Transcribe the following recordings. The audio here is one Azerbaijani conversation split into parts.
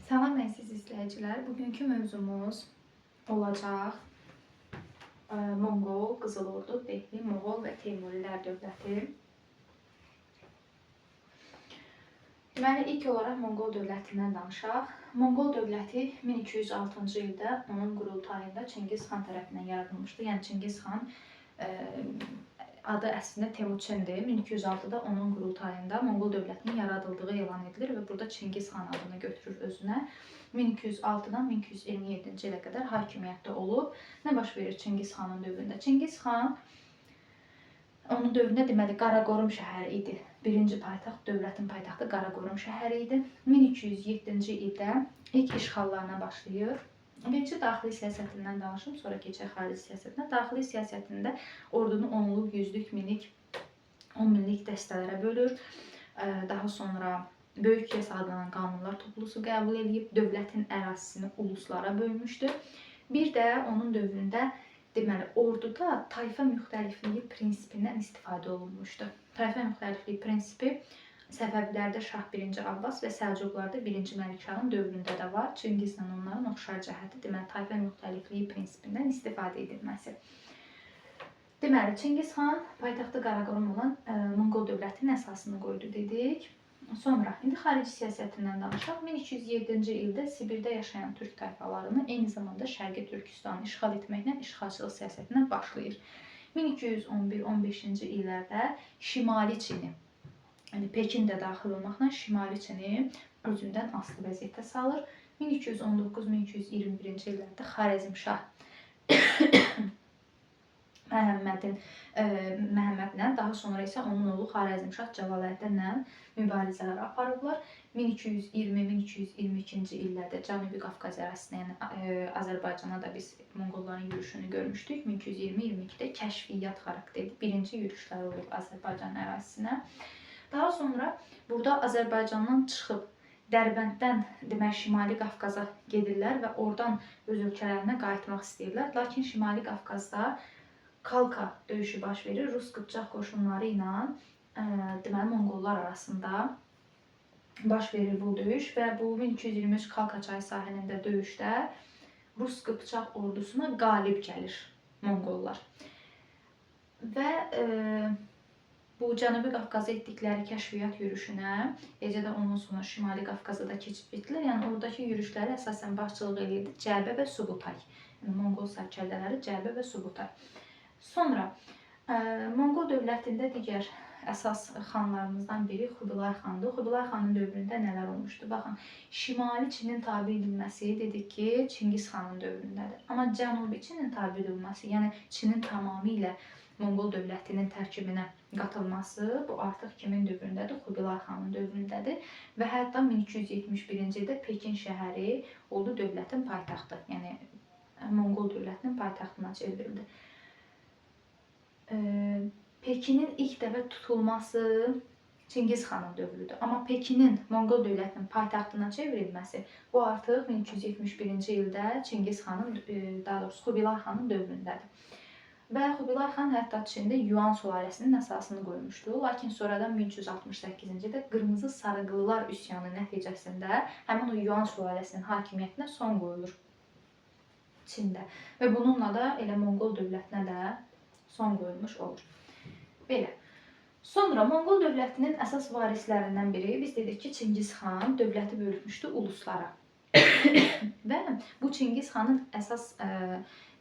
Salam əziz izləyicilər. Bugünkü mövzumuz olacaq Monqol, Qızıl Ordu, Dehli, Moğol və Teymurilər dövləti. Deməli, ilk olaraq Monqol dövlətindən danışaq. Monqol dövləti 1206-cı ildə onun qurultayında Çingiz xan tərəfindən yaradılmışdı. Yəni Çingiz xan adı əslində Temuçindir. 1206-da onun qurultayında Monqol dövlətinin yaradıldığı elan edilir və burada Çingiz xan adını götürür özünə. 1206-dan 1227-ci ilə qədər hakimiyyətdə olub. Nə baş verir Çingiz xanın dövründə? Çingiz xan onun dövründə deməli Qaraqorum şəhəri idi. Birinci paytaxt, dövlətin paytaxtı Qaraqorum şəhəri idi. 1207-ci ildə ilk işğallarına başlayır. Birinci daxili siyasətindən danışım, sonra keçək xarici siyasətinə. Daxili siyasətində ordunu onluq, yüzlük, minlik, 10 minlik dəstələrə bölür. Daha sonra Böyük Yas adlanan qanunlar toplusu qəbul edib, dövlətin ərazisini uluslara bölmüşdür. Bir də onun dövründə deməli orduda tayfa müxtəlifliyi prinsipindən istifadə olunmuşdu. Tayfa müxtəlifliyi prinsipi Səfəvilərdə Şah 1-ci Abbas və Səlcuqlarda 1-ci Məlikşahın dövründə də var. Çingizlə onların oxşar cəhəti deməli tayfa müxtəlifliyi prinsipindən istifadə edilməsi. Deməli Çingiz xan paytaxtı Qaraqorum olan Monqol dövlətinin əsasını qoydu dedik. Sonra indi xarici siyasətindən danışaq. 1207-ci ildə Sibirdə yaşayan türk tayfalarını eyni zamanda Şərqi Türkistanı işğal etməklə işğalçılıq siyasətinə başlayır. 1211-15-ci illərdə Şimali Çini, yəni Pekin də daxil olmaqla Şimali Çini özündən asılı vəziyyətə salır. 1219-1221-ci illərdə Xarəzmşah Məhəmmədlə, daha sonra isə onun oğlu Xarəzmşah Cəlaləddinlə mübarizələr aparıblar. 1220-1222-ci illərdə Cənubi Qafqaz ərazisinə, yəni Azərbaycana da biz Monqolların yürüşünü görmüşdük. 1220-22-də kəşfiyyat xarakterli birinci yürüşlər olub Azərbaycan ərazisinə. Daha sonra burada Azərbaycandan çıxıb Dərbənddən demək Şimali Qafqaza gedirlər və oradan öz ölkələrinə qayıtmaq istəyirlər. Lakin Şimali Qafqazda Kalka döyüşü baş verir. Rus Qıpçaq qoşunları ilə deməli Monqollar arasında baş verir bu döyüş və bu 1223 Kalka çayı sahilində döyüşdə Rus Qıpçaq ordusuna qalib gəlir Monqollar. Və bu Cənubi Qafqaza etdikləri kəşfiyyat yürüşünə, eləcə də ondan sonra Şimali Qafqaza da keçib getdilər. Yəni oradakı yürüşləri əsasən başçılıq edirdi Cəlbə və Subutay. Yəni Monqol sərkərdələri Cəlbə və Subutay. Sonra Monqol dövlətində digər əsas xanlarımızdan biri Xubilay xandır. Xubilay xanın dövründə nələr olmuşdu? Baxın, Şimali Çinin tabe edilməsi dedik ki, Çingiz xanın dövründədir. Amma Cənubi Çinin tabe edilməsi, yəni Çinin tamamilə Monqol dövlətinin tərkibinə qatılması bu artıq kimin dövründədir? Xubilay xanın dövründədir və hətta 1271-ci ildə Pekin şəhəri oldu dövlətin paytaxtı. Yəni Monqol dövlətinin paytaxtına çevrildi. Pekinin ilk dəfə tutulması Çingiz xanın dövrüdür. Amma Pekinin Monqol dövlətinin paytaxtına çevrilməsi bu artıq 1271-ci ildə Çingiz xanın, daha doğrusu Xubilay xanın dövründədir. Və Xubilay xan hətta Çində Yuan sülaləsinin əsasını qoymuşdu. Lakin sonradan 1368-ci ildə Qırmızı Sarıqlılar üsyanı nəticəsində həmin o Yuan sülaləsinin hakimiyyətinə son qoyulur Çində. Və bununla da elə Monqol dövlətinə də son qoyulmuş olur. Belə. Sonra Monqol dövlətinin əsas varislərindən biri, biz dedik ki, Çingiz xan dövləti bölmüşdü uluslara. Və bu Çingiz xanın əsas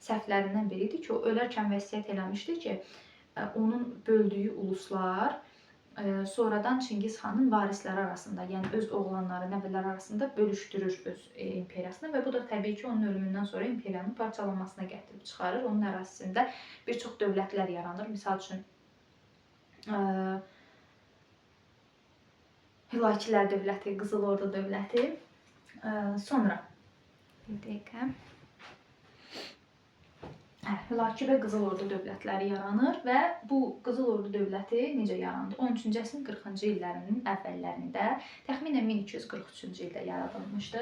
səhvlərindən biridir ki, o ölərkən vəsiyyət eləmişdi ki, onun böldüyü uluslar sonradan Çingiz xanın varisləri arasında, yəni öz oğlanları, nəvələri arasında bölüşdürür öz imperiyasını və bu da təbii ki, onun ölümündən sonra imperiyanın parçalanmasına gətirib çıxarır. Onun ərazisində bir çox dövlətlər yaranır. Misal üçün, Hülakilər dövləti, Qızıl Ordu dövləti. Sonra, bir dəqiqə. Hülaki və Qızıl Ordu dövlətləri yaranır və bu Qızıl Ordu dövləti necə yarandı? 13-cü əsrin 40-cı illərinin əvvəllərində, təxminən 1243-cü ildə yaradılmışdı.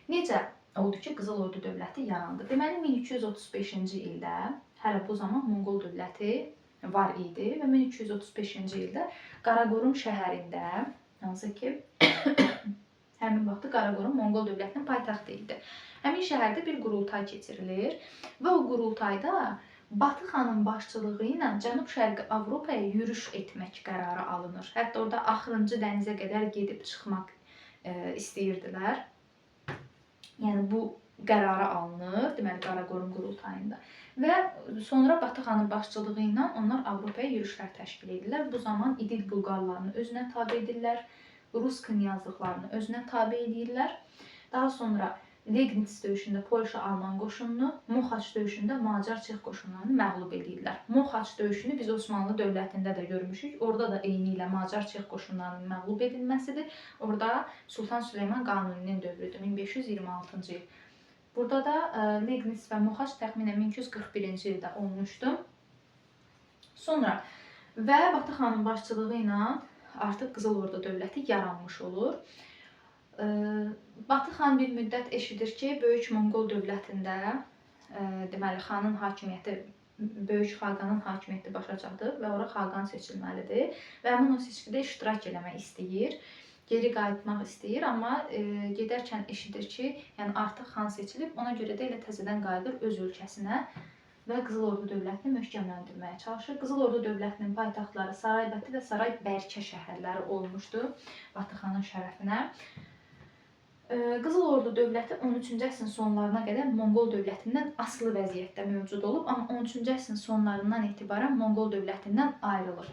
Necə oldu ki, Qızıl Ordu dövləti yarandı? Deməli, 1235-ci ildə, hələ bu zaman Monqol dövləti var idi və 1235-ci ildə Qaraqorum şəhərində, hansı ki, həmin vaxtı Qaraqorun Monqol dövlətinin paytaxtı idi. Həmin şəhərdə bir qurultay keçirilir və o qurultayda Batı xanın başçılığı ilə Cənub-Şərqi Avropaya yürüş etmək qərarı alınır. Hətta orada axırıncı dənizə qədər gedib çıxmaq istəyirdilər. Yəni bu qərarı alınır, deməli Qaraqorun qurultayında. Və sonra Batı xanın başçılığı ilə onlar Avropaya yürüşlər təşkil edirlər. Bu zaman İdil Bulqarlarını özünə tabe edirlər, Rus knyazlıqlarını özünə tabe edirlər. Daha sonra Legnitz döyüşündə Polşa-Alman qoşununu, Mohaç döyüşündə Macar-Çex qoşunlarını məğlub edirlər. Mohaç döyüşünü biz Osmanlı dövlətində də görmüşük. Orada da eyni ilə Macar-Çex qoşunlarının məğlub edilməsidir. Orada Sultan Süleyman Qanuninin dövrüdür, 1526-cı il. Burada da Legnitz və Mohaç təxminən 1241-ci ildə olmuşdu. Sonra və Batı xanın başçılığı ilə artıq Qızıl Ordu dövləti yaranmış olur. Batı xan bir müddət eşidir ki, Böyük Monqol dövlətində deməli xanın hakimiyyəti, Böyük Xaqanın hakimiyyəti başa çatıb və ora xaqan seçilməlidir və həmin o seçkidə iştirak eləmək istəyir. Geri qayıtmaq istəyir, amma gedərkən eşidir ki, yəni artıq xan seçilib, ona görə də elə təzədən qayıdır öz ölkəsinə və Qızıl Ordu dövlətini möhkəmləndirməyə çalışır. Qızıl Ordu dövlətinin paytaxtları Saraybəti və Saraybərkə şəhərləri olmuşdu Batı xanın şərəfinə. Qızıl Ordu dövləti 13-cü əsrin sonlarına qədər Monqol dövlətindən asılı vəziyyətdə mövcud olub, amma 13-cü əsrin sonlarından etibarən Monqol dövlətindən ayrılır.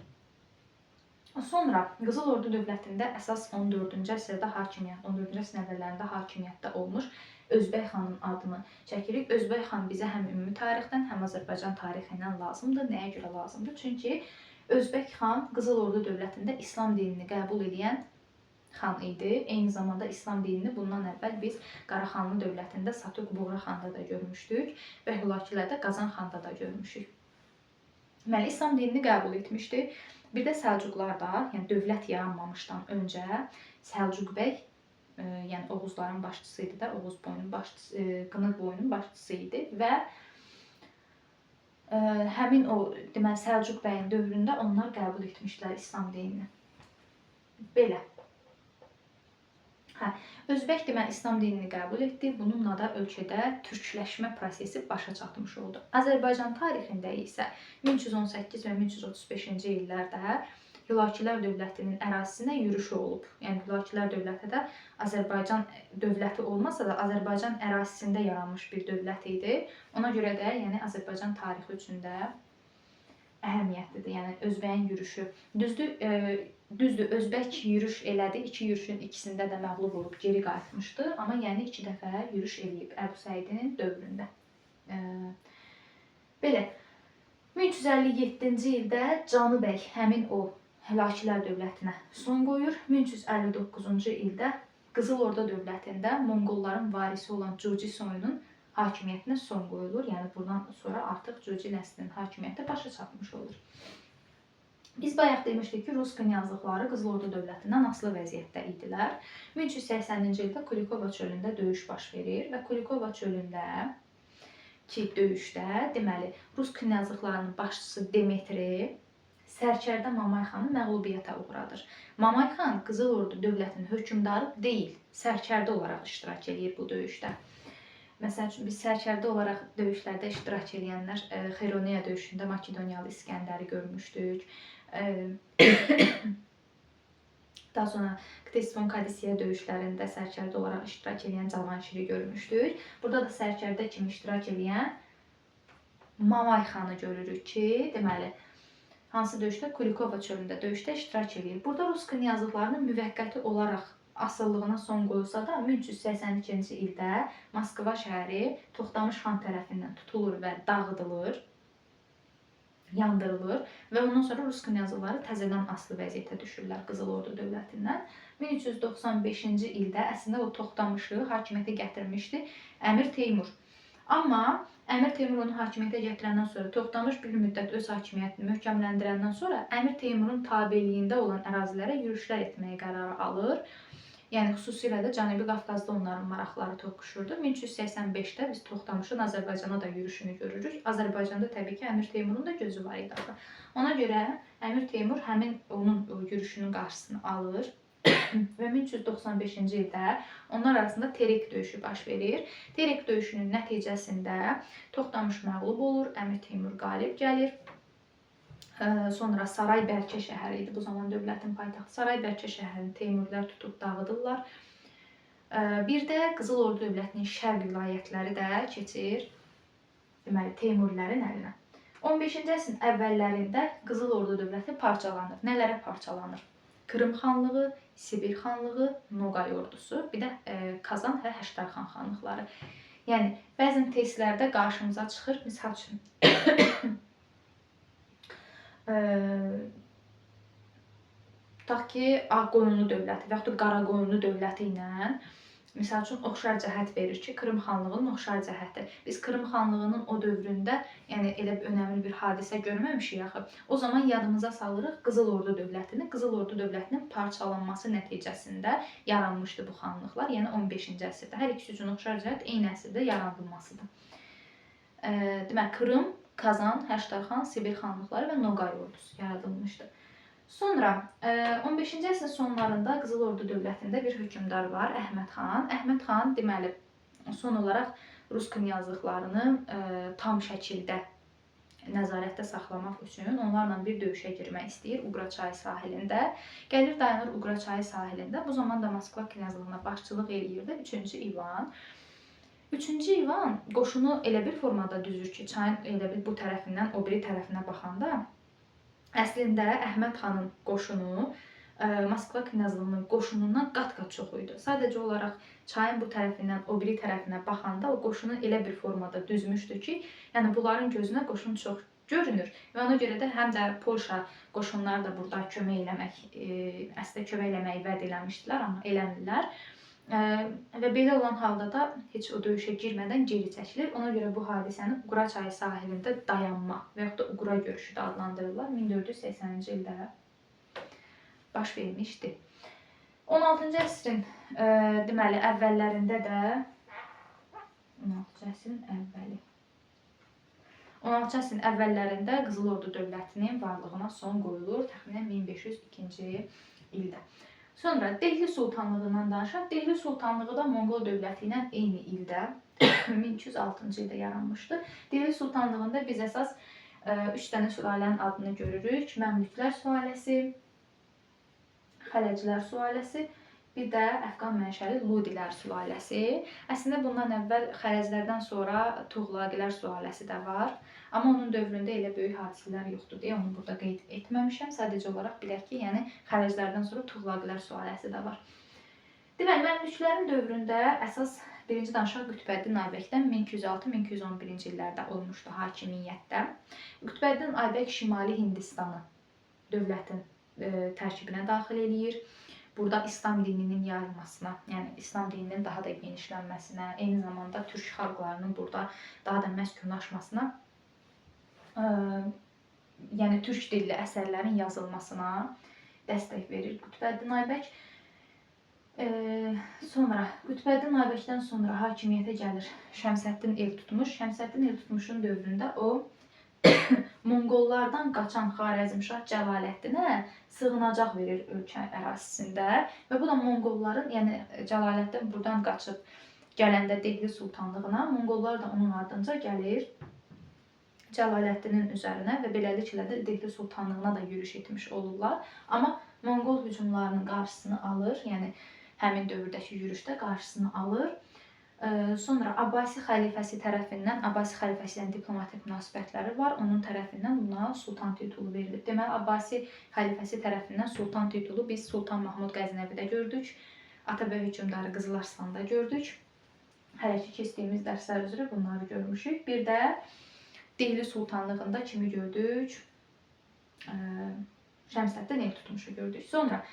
Sonra Qızıl Ordu dövlətində əsas 14-cü əsrdə hakimiyyət, 14-cü əsrin əvvəllərində hakimiyyətdə olmuş Özbək xanın adını çəkirik. Özbək xan bizə həm ümumi tarixdən, həm Azərbaycan tarixindən lazımdır. Nəyə görə lazımdır? Çünki Özbək xan Qızıl Ordu dövlətində İslam dinini qəbul edən xan idi. Eyni zamanda İslam dinini bundan əvvəl biz Qaraxanlı dövlətində Satuq Buğra xanda da görmüşdük və Hülakilərdə Qazan xanda da görmüşük. Deməli, İslam dinini qəbul etmişdi. Bir də Səlcuqlarda, yəni dövlət yaranmamışdan öncə Səlcuq bəy, yəni Oğuzların başçısı idi da, Oğuz boyunun başçısı, Qınıq boyunun başçısı idi və həmin o deməli Səlcuq bəyin dövründə onlar qəbul etmişdilər İslam dinini. Belə. Özbək deməli İslam dinini qəbul etdi. Bununla da ölkədə türkləşmə prosesi başa çatmış oldu. Azərbaycan tarixində isə 1318 və 1335-ci illərdə Hülakilər dövlətinin ərazisinə yürüşü olub. Yəni Hülakilər dövləti də Azərbaycan dövləti olmasa da Azərbaycan ərazisində yaranmış bir dövlət idi. Ona görə də yəni Azərbaycan tarixi üçün də əhəmiyyətlidir. Yəni Özbəyin yürüşü. Düzdür, Özbək yürüş elədi. İki yürüşün ikisində də məğlub olub geri qayıtmışdı. Amma yəni 2 dəfə yürüş eləyib Əbu Səidin dövründə. Belə. 1357-ci ildə Canı bəy həmin o Hülakilər dövlətinə son qoyur. 1359-cu ildə Qızıl Ordu dövlətində Monqolların varisi olan Cuci soyunun hakimiyyətinə son qoyulur. Yəni buradan sonra artıq Cuci nəslinin hakimiyyəti başa çatmış olur. Biz bayaq demişdik ki, Rus knyazlıqları Qızıl Ordu dövlətindən asılı vəziyyətdə idilər. 1380-ci ildə Kulikova çölündə döyüş baş verir və Kulikova çölündəki döyüşdə deməli Rus knyazlıqlarının başçısı Demetri sərkərdə Mamay xanı məğlubiyyətə uğradır. Mamay xan Qızıl Ordu dövlətinin hökmdarı deyil, sərkərdə olaraq iştirak edir bu döyüşdə. Məsəl üçün biz sərkərdə olaraq döyüşlərdə iştirak edənlər Xeyroneya döyüşündə Makedoniyalı İskəndəri görmüşdük. Daha sonra Ktesifon Kadisiya döyüşlərində sərkərdə olaraq iştirak edən Cavanşiri görmüşdük. Burada da sərkərdə kimi iştirak edən Mamay xanı görürük ki, deməli hansı döyüşdə? Kulikova çölündə döyüşdə iştirak edir. Burada Rus knyazlıqlarının müvəqqəti olaraq asıllığına son qoyulsa da 1382-ci ildə Moskva şəhəri Toxtamış xan tərəfindən tutulur və dağıdılır, yandırılır və ondan sonra Rus knyazlıqları təzədən asılı vəziyyətə düşürlər Qızıl Ordu dövlətindən. 1395-ci ildə əslində o Toxtamışı hakimiyyətə gətirmişdi Əmir Teymur. Amma Əmir Teymur onu hakimiyyətə gətirəndən sonra Toxtamış bir müddət öz hakimiyyətini möhkəmləndirəndən sonra Əmir Teymurun tabeliyində olan ərazilərə yürüşlər etməyə qərarı alır. Yəni xüsusilə də Cənubi Qafqazda onların maraqları toqquşurdu. 1385-də biz Toxtamışın Azərbaycana da yürüşünü görürük. Azərbaycanda təbii ki, Əmir Teymurun da gözü var idi. Ona görə Əmir Teymur həmin onun yürüşünün qarşısını alır və 1395-ci ildə onlar arasında Terek döyüşü baş verir. Terek döyüşünün nəticəsində Toxtamış məğlub olur, Əmir Teymur qalib gəlir. Sonra Saray Bərkə şəhəri idi bu zaman dövlətin paytaxtı. Saray Bərkə şəhərini Teymurilər tutub dağıdırlar. Bir də Qızıl Ordu dövlətinin şərq vilayətləri də keçir, deməli, Teymurilərin əlinə. 15-ci əsrin əvvəllərində Qızıl Ordu dövləti parçalanır. Nələrə parçalanır? Krım xanlığı, Sibir xanlığı, Noqay ordusu, bir də Kazan və Həştərxan xanlıqları. Yəni, bəzən testlərdə qarşımıza çıxır, misal üçün, tutaq ki, Ağqoyunlu dövləti və yaxud da Qaraqoyunlu dövləti ilə misal üçün oxşar cəhət verir ki, Krım xanlığının oxşar cəhəti. Biz Krım xanlığının o dövründə yəni elə bir önəmli bir hadisə görməmişik axı. O zaman yadımıza salırıq Qızıl Ordu dövlətini. Qızıl Ordu dövlətinin parçalanması nəticəsində yaranmışdı bu xanlıqlar. Yəni 15-ci əsrdə. Hər ikisi üçün oxşar cəhət eyni əsrdə yaradılmasıdır. Demək, Krım, Kazan, Həştərxan, Sibir xanlıqları və Noqay ordusu yaradılmışdı. Sonra 15-ci əsrin sonlarında Qızıl Ordu dövlətində bir hökmdar var, Əhməd xan. Əhməd xan deməli son olaraq Rus knyazlıqlarını tam şəkildə nəzarətdə saxlamaq üçün onlarla bir döyüşə girmək istəyir Uqra çayı sahilində. Gəlir dayanır Uqra çayı sahilində. Bu zaman da Moskva knyazlığına başçılıq eləyirdi 3-cü İvan. 3-cü İvan qoşunu elə bir formada düzür ki, çayın elə bir bu tərəfindən o biri tərəfinə baxanda əslində Əhməd xanın qoşunu Moskva knyazlığının qoşunundan qat-qat çox idi. Sadəcə olaraq çayın bu tərəfindən o biri tərəfinə baxanda o qoşunu elə bir formada düzmüşdü ki, yəni bunların gözünə qoşun çox görünür. Və ona görə də həm də Polşa qoşunları da burada kömək eləməyi vəd eləmişdilər, amma eləmədilər. Və belə olan halda da heç o döyüşə girmədən geri çəkilir. Ona görə bu hadisəni Uqra çayı sahilində dayanma və yaxud da Uqra görüşü də adlandırırlar. 1480-ci ildə baş vermişdi. 16-cı əsrin deməli əvvəllərində də 16-cı əsrin əvvəllərində Qızıl Ordu dövlətinin varlığına son qoyulur, təxminən 1502-ci ildə. Sonra Dehli Sultanlığından danışaq. Dehli Sultanlığı da Monqol dövləti ilə eyni ildə 1206-cı ildə yaranmışdı. Dehli Sultanlığında biz əsas 3 dənə sülalənin adını görürük. Məmlüklər sülaləsi, Xələclər sülaləsi, bir də Əfqan mənşəli Ludilər sülaləsi. Əslində bundan əvvəl Xələclərdən sonra Tuğlaqilər sülaləsi də var. Amma onun dövründə elə böyük hadisələr yoxdur deyə onu burada qeyd etməmişəm. Sadəcə olaraq bilək ki, yəni Xələclərdən sonra Tuğlaqilər sülaləsi də var. Deməli, Məmlüklərin dövründə əsas birinci danışaq Qütbəddin Aybəkdən 1206-1211-ci illərdə olmuşdu hakimiyyətdə. Qütbəddin Aybək Şimali Hindistanı dövlətin tərkibinə daxil eləyir. Burada İslam dininin yayılmasına, yəni İslam dininin daha da genişlənməsinə, eyni zamanda türk xalqlarının burada daha da məskunlaşmasına, yəni türk dilli əsərlərin yazılmasına dəstək verir Qütbəddin Aybək. Sonra Qütbəddin Aybəkdən sonra hakimiyyətə gəlir Şəmsəddin Eltutmuş. Şəmsəddin Eltutmuşun dövründə o Monqollardan qaçan Xarəzmşah Cəlaləddinə sığınacaq verir ölkə ərazisində və bu da Monqolların, yəni Cəlaləddin buradan qaçıb gələndə Dehli Sultanlığına, Monqollar da onun ardınca gəlir Cəlaləddinin üzərinə və beləliklə də Dehli Sultanlığına da yürüş etmiş olurlar. Amma Monqol hücumlarının qarşısını alır, yəni həmin dövrdəki yürüşdə qarşısını alır. Sonra Abbasi xəlifəsi tərəfindən, Abbasi xəlifəsi ilə diplomatik münasibətləri var, onun tərəfindən buna sultan titulu verilib. Deməli, Abbasi xəlifəsi tərəfindən sultan titulu biz Sultan Mahmud Qəznəvidə gördük, Atabəy hökmdarı Qızıl Arslanda gördük. Hələ ki keçdiyimiz dərslər üzrə bunları görmüşük. Bir də Dehli Sultanlığında kimi gördük? Şəmsəddin Eltutmuşu gördük. Sonra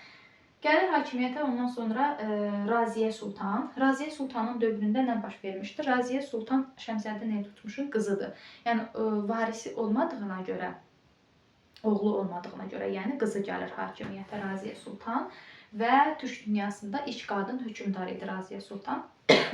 gəlir hakimiyyətə ondan sonra Raziyə Sultan. Raziyə Sultanın dövründə nə baş vermişdir? Raziyə Sultan Şəmsəddin Eltutmuşun qızıdır. Yəni varisi olmadığına görə, oğlu olmadığına görə, yəni qızı gəlir hakimiyyətə Raziyə Sultan və türk dünyasında ilk qadın hökmdar idi Raziyə Sultan.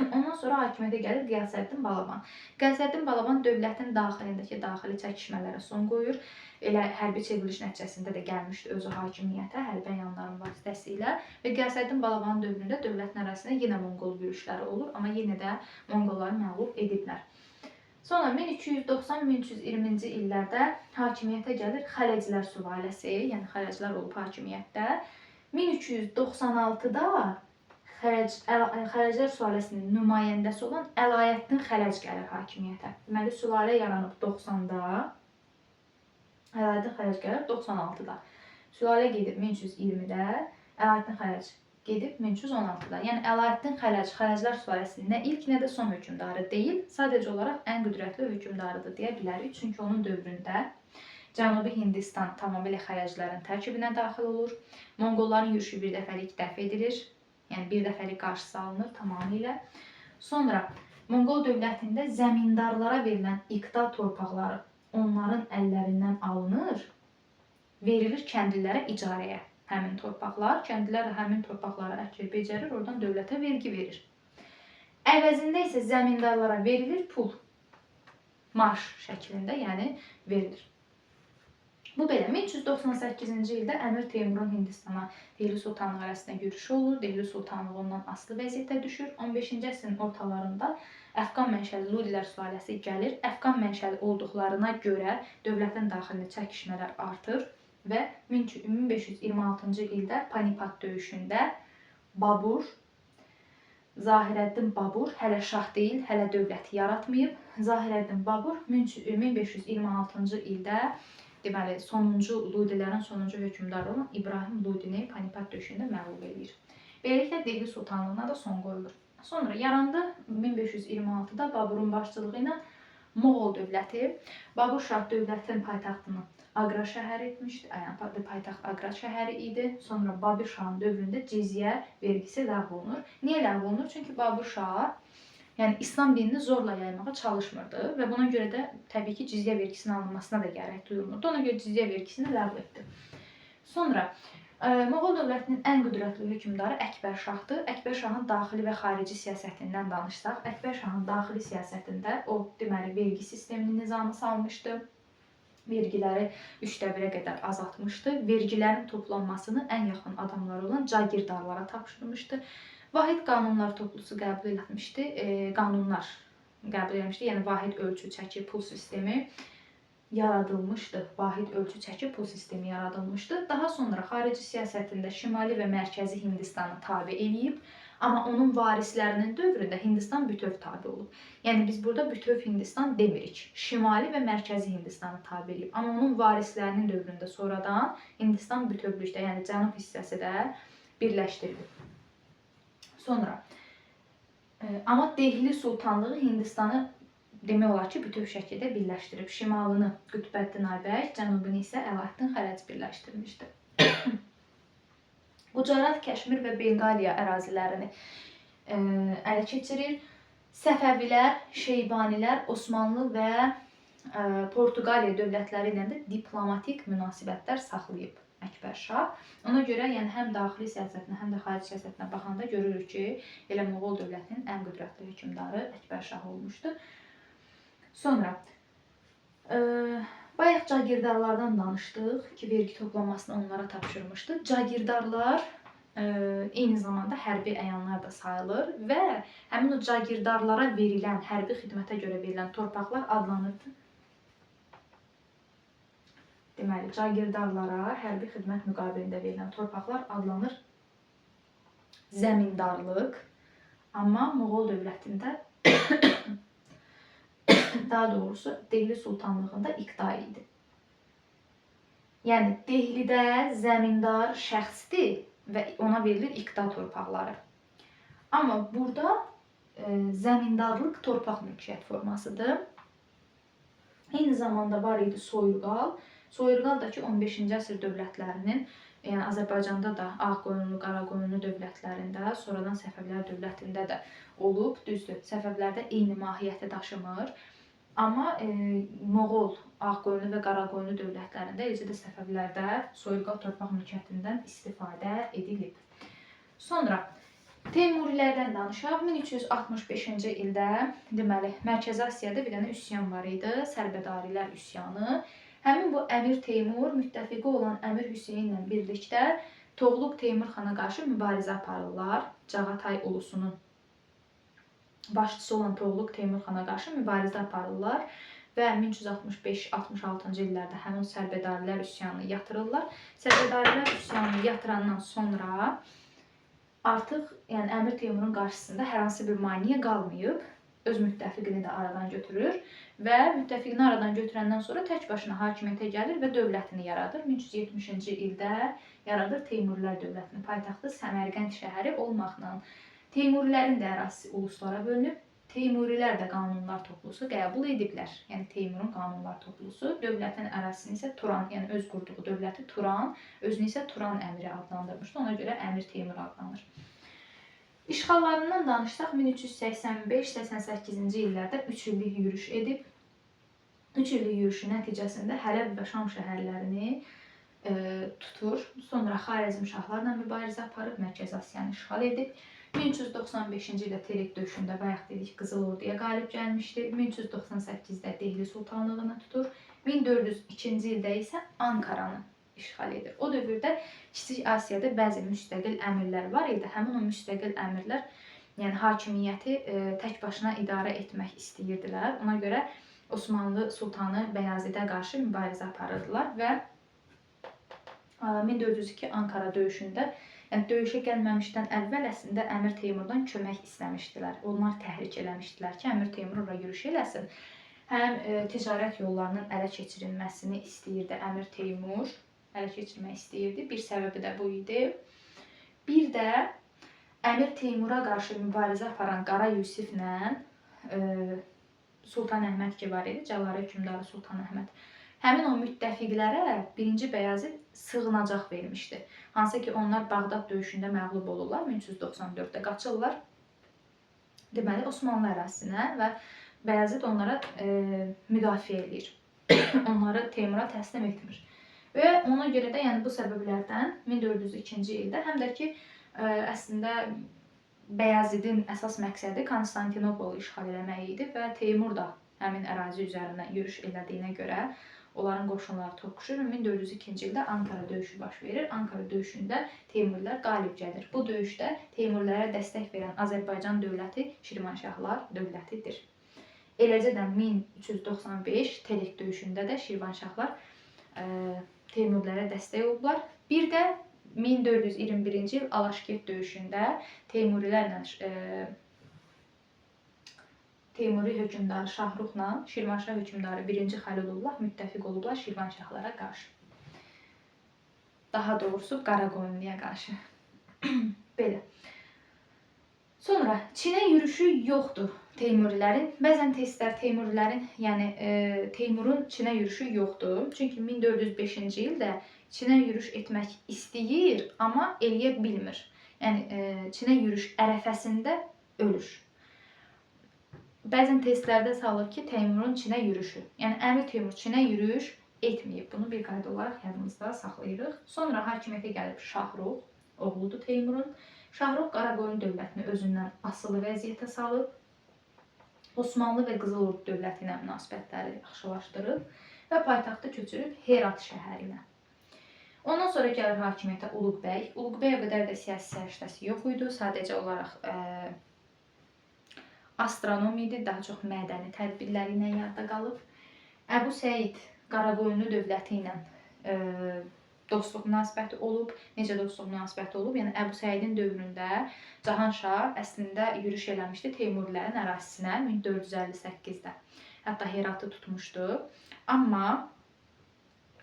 Ondan sonra hakimiyyətə gəlir Qiyasəddin Balaban. Qiyasəddin Balaban dövlətin daxilindəki daxili çəkişmələrə son qoyur. Elə hərbi çevriliş nəticəsində də gəlmişdi özü hakimiyyətə, hərbi əyanların vasitəsilə və Qiyasəddin Balabanın dövründə dövlətin ərazisində yenə Monqol yürüşləri olur, amma yenə də Monqolları məğlub ediblər. Sonra 1290-1320-ci illərdə hakimiyyətə gəlir Xələclər sülaləsi, yəni Xələclər olub hakimiyyətdə. 1396-da Xələclər sülaləsinin nümayəndəsi olan Əlayəddin Xələc gəlir hakimiyyətə. Deməli, sülalə yaranıb 90-da, Əlayəddin Xələc gəlir 96-da. Sülalə gedib 1320-də, Əlayəddin Xələc gedib 1316-da. Yəni, Əlayəddin Xələc, Xələclər sülaləsinin nə ilk, nə də son hökümdarı deyil, sadəcə olaraq ən qüdrətli hökümdarıdır deyə bilərik. Çünki onun dövründə Cənubi Hindistan tamamilə Xələclərin tərkibinə daxil olur. Monqolların yürüşü bir dəfəlik dəf edilir. Yəni, bir dəfəlik qarşısı alınır tamamilə. Sonra, Monqol dövlətində zəmindarlara verilən iqta torpaqları onların əllərindən alınır, verilir kəndlilərə icarəyə. Həmin torpaqlar, kəndlilər də həmin torpaqları əkir, becərir, oradan dövlətə vergi verir. Əvəzində isə zəmindarlara verilir pul, marş şəklində, yəni verilir. Bu belə 1398-ci ildə Əmir Teymurun Hindistana Dehli Sultanlığı arasında yürüşü olur. Dehli Sultanlığı ondan asılı vəziyyətə düşür. 15-ci əsrin ortalarında Əfqan mənşəli Ludilər sülaləsi gəlir. Əfqan mənşəli olduqlarına görə dövlətin daxilində çəkişmələr artır və 1526-cı ildə Panipat döyüşündə Babur, Zahirəddin Babur hələ şah deyil, hələ dövləti yaratmayıb. Zahirəddin Babur 1526-cı ildə deməli, sonuncu Ludilərin sonuncu hökümdarı olan İbrahim Ludini Panipat döyüşündə məğlub edir. Beləliklə, Dehli Sultanlığına da son qoyulur. Sonra yarandı 1526-da Baburun başçılığı ilə Moğol dövləti. Babur şah dövlətin paytaxtını Aqra şəhəri etmişdi, yəni paytaxt Aqra şəhəri idi. Sonra Babur şahın dövründə cizyə vergisi ləğv olunur. Niyə ləğv olunur? Çünki Babur şah yəni İslam dinini zorla yaymağa çalışmırdı və buna görə də təbii ki, cizyə vergisinin alınmasına da gərək duyulmurdu. Ona görə cizyə vergisini ləğv etdi. Sonra Moğol dövlətinin ən qüdrətli hökümdarı Əkbər şahdır. Əkbər şahın daxili və xarici siyasətindən danışsaq, Əkbər şahın daxili siyasətində o, deməli, vergi sistemini nizamı salmışdı. Vergiləri 1/3-ə qədər azaltmışdı. Vergilərin toplanmasını ən yaxın adamları olan cagirdarlara tapşırmışdı. Vahid qanunlar toplusu qəbul etmişdi. Yəni vahid ölçü çəki pul sistemi yaradılmışdı. Vahid ölçü çəki pul sistemi yaradılmışdı. Daha sonra xarici siyasətində şimali və mərkəzi Hindistanı tabe eləyib. Amma onun varislərinin dövründə Hindistan bütöv tabe olub. Yəni biz burada bütöv Hindistan demirik. Şimali və mərkəzi Hindistanı tabe eləyib. Amma onun varislərinin dövründə sonradan Hindistan bütövlükdə, yəni cənub hissəsi də birləşdirilib. Sonra, amma Dehli Sultanlığı Hindistanı demək olar ki, bütöv şəkildə birləşdirib. Şimalını Qütbəddin Aybək, cənubunu isə Əlaəddin Xələc birləşdirmişdi. Qucarat, Kəşmir və Benqaliya ərazilərini ələ keçirir. Səfəvilər, Şeybanilər, Osmanlı və Portuqaliya dövlətləri ilə də diplomatik münasibətlər saxlayıb Əkbər şah. Ona görə yəni həm daxili siyasətinə, həm də xarici siyasətinə baxanda görürük ki, elə Moğol dövlətinin ən qüdrətli hökümdarı Əkbər şah olmuşdu. Sonra, bayaq cagirdarlardan danışdıq ki, vergi toplanmasını onlara tapşırmışdı. Cagirdarlar eyni zamanda hərbi əyanlar da sayılır və həmin o cagirdarlara verilən, hərbi xidmətə görə verilən torpaqlar adlanırdı. Deməli, cagirdarlara hərbi xidmət müqabilində verilən torpaqlar adlanır zəmindarlıq. Amma Moğol dövlətində, daha doğrusu Dehli Sultanlığında iqta idi. Yəni, Dehlidə zəmindar şəxsdir və ona verilir iqta torpaqları. Amma burada zəmindarlıq torpaq mülkiyyət formasıdır. Eyni zamanda var idi soyurqal. Soyurqal da ki 15-ci əsr dövlətlərinin, yəni Azərbaycanda da Ağqoyunlu, Qaraqoyunlu dövlətlərində, sonradan Səfəvilər dövlətində də olub, düzdür. Səfəvlərdə eyni mahiyyəti daşımır. Amma Moğol, Ağqoyunlu və Qaraqoyunlu dövlətlərində, eləcə də Səfəvlərdə soyurqal torpaq mülkiyyətindən istifadə edilib. Sonra Teymurilərdən danışaq. 1365-ci ildə deməli Mərkəzi Asiyada bir dənə üsyan var idi, Sərbədarilər üsyanı. Həmin bu Əmir Teymur müttəfiqi olan Əmir Hüseynlə birlikdə Toğluq Teymur xana qarşı mübarizə aparırlar. Cağatay ulusunun başçısı olan Toğluq Teymur xana qarşı mübarizə aparırlar və 1365-66-cı illərdə həmin Sərbədarilər üsyanını yatırırlar. Sərbədarilər üsyanını yatırandan sonra artıq yəni Əmir Teymurun qarşısında hər hansı bir maneə qalmayıb, öz müttəfiqini də aradan götürür və müttəfiqini aradan götürəndən sonra tək başına hakimiyyətə gəlir və dövlətini yaradır. 1370-ci ildə yaradır Teymurilər dövlətini. Paytaxtı Səmərqənd şəhəri olmaqla Teymurilərin də ərazisi uluslara bölünüb. Teymurilər də qanunlar toplusu qəbul ediblər. Yəni Teymurun qanunlar toplusu, dövlətin ərazisini isə Turan, yəni öz qurduğu dövləti Turan, özünü isə Turan əmiri adlandırmışdı. Ona görə Əmir Teymur adlanır. İşğallarından danışsaq 1385-88-ci illərdə 3 illik yürüş edib. 3 illik yürüşün nəticəsində Hələb və Şam şəhərlərini tutur. Sonra Xarəzmşahlarla mübarizə aparıb, Mərkəzi Asiyanı işğal edib. 1395-ci ildə Terek döyüşündə bayaq dedik Qızıl Orduya qalib gəlmişdi. 1398-də Dehli sultanlığını tutur. 1402-ci ildə isə Ankaranı işğal edir. O dövrdə Kiçik Asiyada bəzi müstəqil əmirlər var idi. Həmin o müstəqil əmirlər yəni hakimiyyəti tək başına idarə etmək istəyirdilər. Ona görə Osmanlı sultanı Bəyazidə qarşı mübarizə aparırdılar və 1402 Ankara döyüşündə yəni döyüşə gəlməmişdən əvvəl əslində Əmir Teymurdan kömək istəmişdilər. Onlar təhrik eləmişdilər ki, Əmir Teymur ora yürüş eləsin. Həm ticarət yollarının ələ keçirilməsini istəyirdi Əmir Teymur. Ələ keçirmək istəyirdi. Bir səbəbi də bu idi. Bir də Əmir Teymura qarşı mübarizə aparan Qara Yusiflə Sultan Əhməd ki var idi, Cəlalə hökmdarı Sultan Əhməd. Həmin o müttəfiqlərə 1-ci Bəyazid sığınacaq vermişdi. Hansı ki onlar Bağdad döyüşündə məğlub olurlar, 1394-də qaçırlar. Deməli Osmanlı ərazisinə və Bəyazid onlara müdafiə edir. Onları Teymura təslim etmir. Və ona görə də yəni bu səbəblərdən 1402-ci ildə həm də ki əslində Bəyazidin əsas məqsədi Konstantinopolu işğal eləmək idi və Teymur da həmin ərazi üzərindən yürüş elədiyinə görə onların qoşunları toqquşur və 1402-ci ildə Ankara döyüşü baş verir. Ankara döyüşündə Teymurilər qalib gəlir. Bu döyüşdə Teymurlərə dəstək verən Azərbaycan dövləti Şirvanşahlar dövlətidir. Eləcə də 1395 Terek döyüşündə də Şirvanşahlar Teymurlərə dəstək olublar. Bir də 1421-ci il Alaşkert döyüşündə Teymurilərlə Teymuri hökmdarı Şahruxla Şirvanşah hökmdarı 1-ci Xəlilullah müttəfiq olublar Şirvanşahlara qarşı. Daha doğrusu Qaraqoyunluya qarşı. Belə. Sonra Çinə yürüşü yoxdur Teymurilərin. Bəzən testlər Teymurilərin, yəni Teymurun Çinə yürüşü yoxdur. Çünki 1405-ci ildə Çinə yürüş etmək istəyir, amma eləyə bilmir. Yəni Çinə yürüş ərəfəsində ölür. Bəzən testlərdə salır ki, Teymurun Çinə yürüşü. Yəni Əmir Teymur Çinə yürüş etməyib. Bunu bir qayda olaraq yadımızda saxlayırıq. Sonra hakimiyyətə gəlib Şahrux, oğludur Teymurun. Şahrux Qaraqoyun dövlətini özündən asılı vəziyyətə salıb. Osmanlı və Qızıl Ordu dövləti ilə münasibətləri yaxşılaşdırıb və paytaxtı köçürüb Herat şəhərinə. Ondan sonra gəlir hakimiyyətə Uluqbəy. Uluqbəyə qədər də siyasi səriştəsi yox idi. Sadəcə olaraq astronomi idi, daha çox mədəni tədbirləri ilə yadda qalıb. Əbu Səid Qaraqoyunlu dövləti ilə dostluq münasibəti olub. Necə dostluq münasibəti olub? Yəni Əbu Səidin dövründə Cahanşah əslində yürüş eləmişdi Teymurilərin ərazisinə 1458-də. Hətta Heratı tutmuşdu. Amma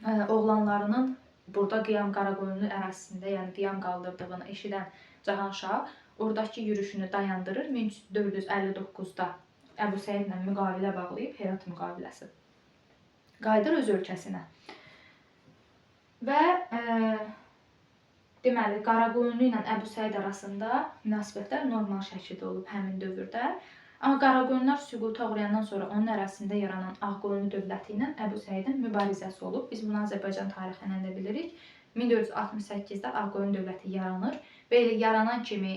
oğlanlarının burada qiyam Qaraqoyunlu ərazisində, yəni qiyam qaldırdığını eşidən Cahanşah oradakı yürüşünü dayandırır. 1459-da Əbu Səidlə müqavilə bağlayıb, Herat müqaviləsi. Qayıdır öz ölkəsinə. Və deməli, Qaraqoyunlu ilə Əbu Səid arasında münasibətlər normal şəkildə olub həmin dövrdə. Amma Qaraqoyunlar süquta uğrayandan sonra onun ərazisində yaranan Ağqoyunlu dövləti ilə Əbu Səidin mübarizəsi olub. Biz bunu Azərbaycan tarixindən də bilirik. 1468-də Ağqoyun dövləti yaranır və elə yaranan kimi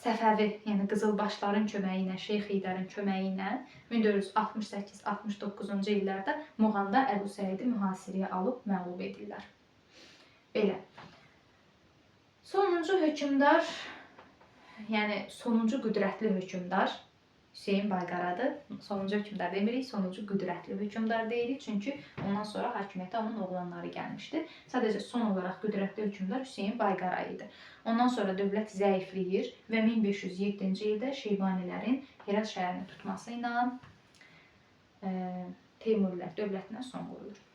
Səfəvi, yəni Qızılbaşların köməyi ilə, Şeyx Heydərin köməyi ilə 1468-69-cu illərdə Muğanda Əbu Səidi mühasirəyə alıb məğlub edirlər. Belə. Sonuncu hökmdar, yəni sonuncu qüdrətli hökmdar Hüseyn Bayqaradır. Sonuncu hökmdar demirik, sonuncu qüdrətli hökmdar deyirik. Çünki ondan sonra hakimiyyətə onun oğlanları gəlmişdi. Sadəcə son olaraq qüdrətli hökmdar Hüseyn Bayqara idi. Ondan sonra dövlət zəifləyir və 1507-ci ildə Şeybanilərin Herat şəhərini tutması ilə Teymurilər dövlətinə son qoyulur.